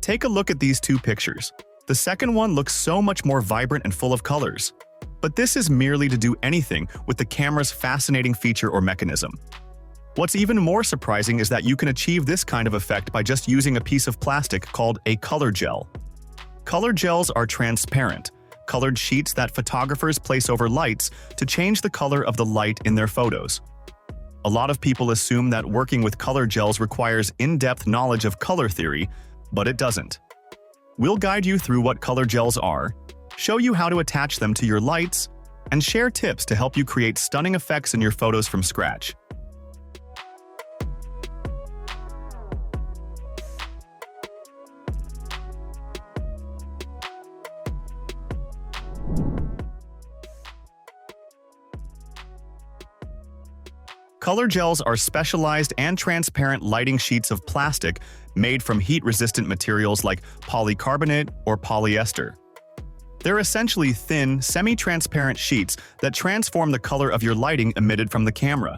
Take a look at these two pictures. The second one looks so much more vibrant and full of colors. But this is merely to do anything with the camera's fascinating feature or mechanism. What's even more surprising is that you can achieve this kind of effect by just using a piece of plastic called a color gel. Color gels are transparent, colored sheets that photographers place over lights to change the color of the light in their photos. A lot of people assume that working with color gels requires in-depth knowledge of color theory, but it doesn't. We'll guide you through what color gels are, show you how to attach them to your lights, and share tips to help you create stunning effects in your photos from scratch. Color gels are specialized and transparent lighting sheets of plastic made from heat-resistant materials like polycarbonate or polyester. They're essentially thin, semi-transparent sheets that transform the color of your lighting emitted from the camera.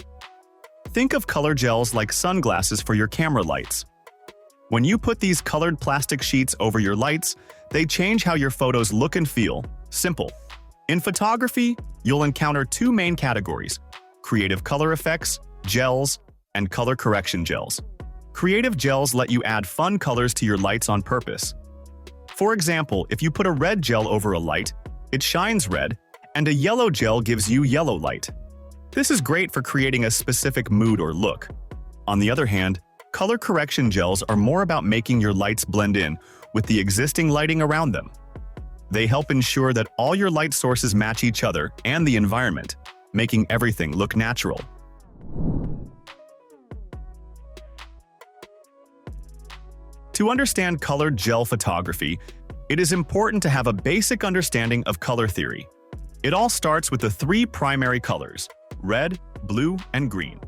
Think of color gels like sunglasses for your camera lights. When you put these colored plastic sheets over your lights, they change how your photos look and feel. Simple. In photography, you'll encounter two main categories: creative color effects, gels, and color correction gels. Creative gels let you add fun colors to your lights on purpose. For example, if you put a red gel over a light, it shines red, and a yellow gel gives you yellow light. This is great for creating a specific mood or look. On the other hand, color correction gels are more about making your lights blend in with the existing lighting around them. They help ensure that all your light sources match each other and the environment, making everything look natural. To understand colored gel photography, it is important to have a basic understanding of color theory. It all starts with the three primary colors: red, blue, and green.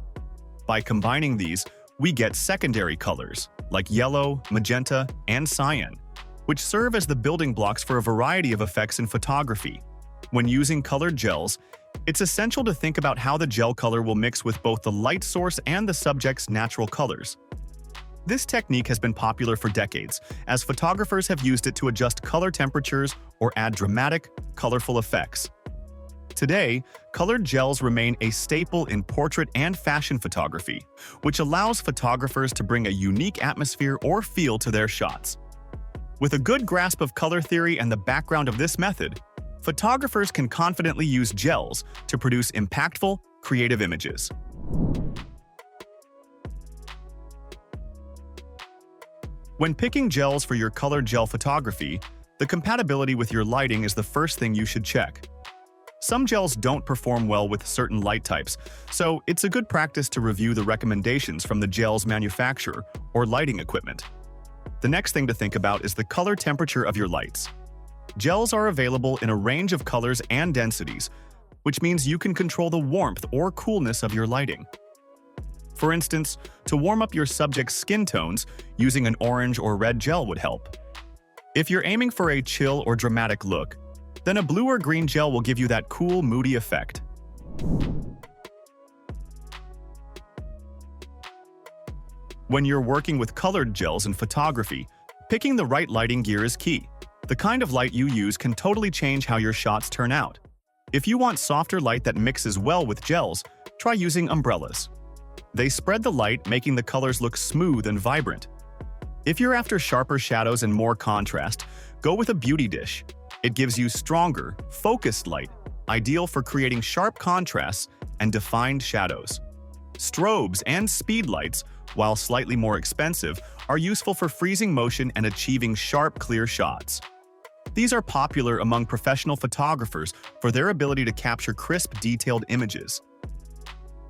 By combining these, we get secondary colors, like yellow, magenta, and cyan, which serve as the building blocks for a variety of effects in photography. When using colored gels, it's essential to think about how the gel color will mix with both the light source and the subject's natural colors. This technique has been popular for decades, as photographers have used it to adjust color temperatures or add dramatic, colorful effects. Today, colored gels remain a staple in portrait and fashion photography, which allows photographers to bring a unique atmosphere or feel to their shots. With a good grasp of color theory and the background of this method, photographers can confidently use gels to produce impactful, creative images. When picking gels for your colored gel photography, the compatibility with your lighting is the first thing you should check. Some gels don't perform well with certain light types, so it's a good practice to review the recommendations from the gel's manufacturer or lighting equipment. The next thing to think about is the color temperature of your lights. Gels are available in a range of colors and densities, which means you can control the warmth or coolness of your lighting. For instance, to warm up your subject's skin tones, using an orange or red gel would help. If you're aiming for a chill or dramatic look, then a blue or green gel will give you that cool, moody effect. When you're working with colored gels in photography, picking the right lighting gear is key. The kind of light you use can totally change how your shots turn out. If you want softer light that mixes well with gels, try using umbrellas. They spread the light, making the colors look smooth and vibrant. If you're after sharper shadows and more contrast, go with a beauty dish. It gives you stronger, focused light, ideal for creating sharp contrasts and defined shadows. Strobes and speed lights, while slightly more expensive, are useful for freezing motion and achieving sharp, clear shots. These are popular among professional photographers for their ability to capture crisp, detailed images.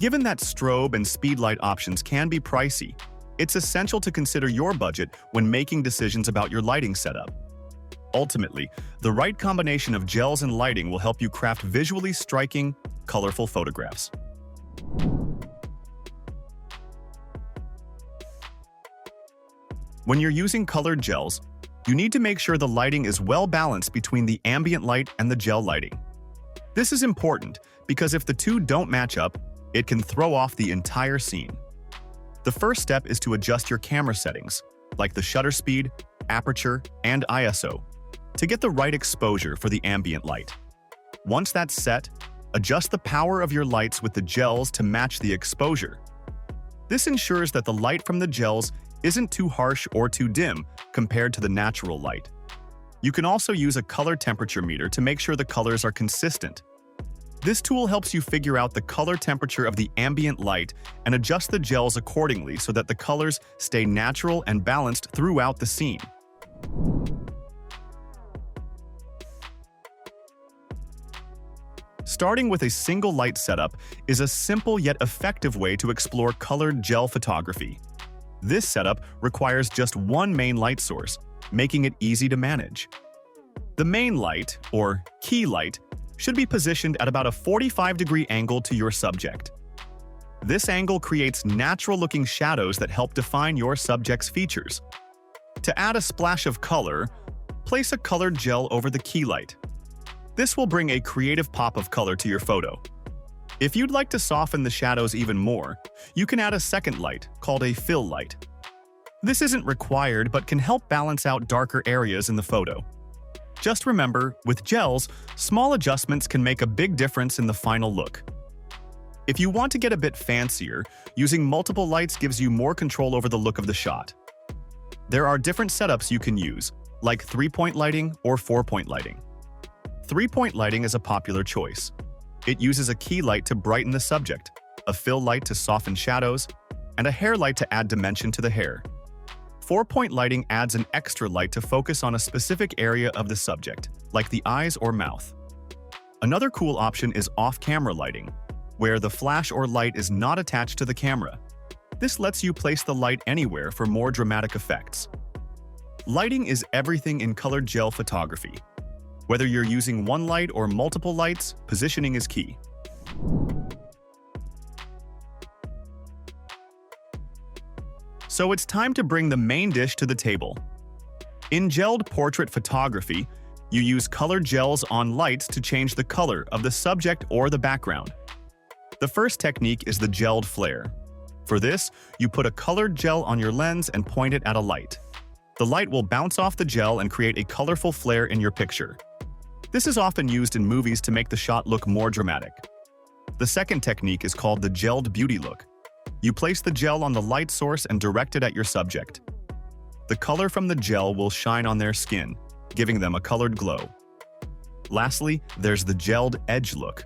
Given that strobe and speed light options can be pricey, it's essential to consider your budget when making decisions about your lighting setup. Ultimately, the right combination of gels and lighting will help you craft visually striking, colorful photographs. When you're using colored gels, you need to make sure the lighting is well balanced between the ambient light and the gel lighting. This is important because if the two don't match up, it can throw off the entire scene. The first step is to adjust your camera settings, like the shutter speed, aperture, and ISO to get the right exposure for the ambient light. Once that's set, adjust the power of your lights with the gels to match the exposure. This ensures that the light from the gels isn't too harsh or too dim compared to the natural light. You can also use a color temperature meter to make sure the colors are consistent. This tool helps you figure out the color temperature of the ambient light and adjust the gels accordingly so that the colors stay natural and balanced throughout the scene. Starting with a single light setup is a simple yet effective way to explore colored gel photography. This setup requires just one main light source, making it easy to manage. The main light, or key light, should be positioned at about a 45-degree angle to your subject. This angle creates natural-looking shadows that help define your subject's features. To add a splash of color, place a colored gel over the key light. This will bring a creative pop of color to your photo. If you'd like to soften the shadows even more, you can add a second light, called a fill light. This isn't required but can help balance out darker areas in the photo. Just remember, with gels, small adjustments can make a big difference in the final look. If you want to get a bit fancier, using multiple lights gives you more control over the look of the shot. There are different setups you can use, like 3-point lighting or 4-point lighting. 3-point lighting is a popular choice. It uses a key light to brighten the subject, a fill light to soften shadows, and a hair light to add dimension to the hair. 4-point lighting adds an extra light to focus on a specific area of the subject, like the eyes or mouth. Another cool option is off-camera lighting, where the flash or light is not attached to the camera. This lets you place the light anywhere for more dramatic effects. Lighting is everything in colored gel photography. Whether you're using one light or multiple lights, positioning is key. So it's time to bring the main dish to the table. In gelled portrait photography, you use colored gels on lights to change the color of the subject or the background. The first technique is the gelled flare. For this, you put a colored gel on your lens and point it at a light. The light will bounce off the gel and create a colorful flare in your picture. This is often used in movies to make the shot look more dramatic. The second technique is called the gelled beauty look. You place the gel on the light source and direct it at your subject. The color from the gel will shine on their skin, giving them a colored glow. Lastly, there's the gelled edge look.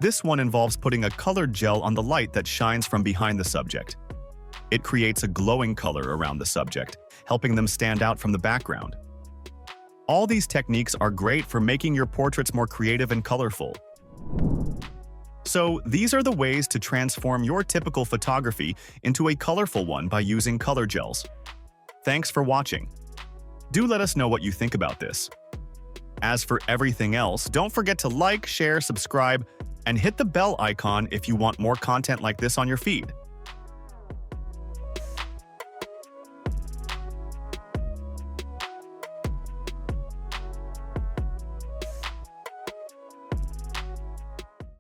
This one involves putting a colored gel on the light that shines from behind the subject. It creates a glowing color around the subject, helping them stand out from the background. All these techniques are great for making your portraits more creative and colorful. So, these are the ways to transform your typical photography into a colorful one by using color gels. Thanks for watching. Do let us know what you think about this. As for everything else, don't forget to like, share, subscribe, and hit the bell icon if you want more content like this on your feed.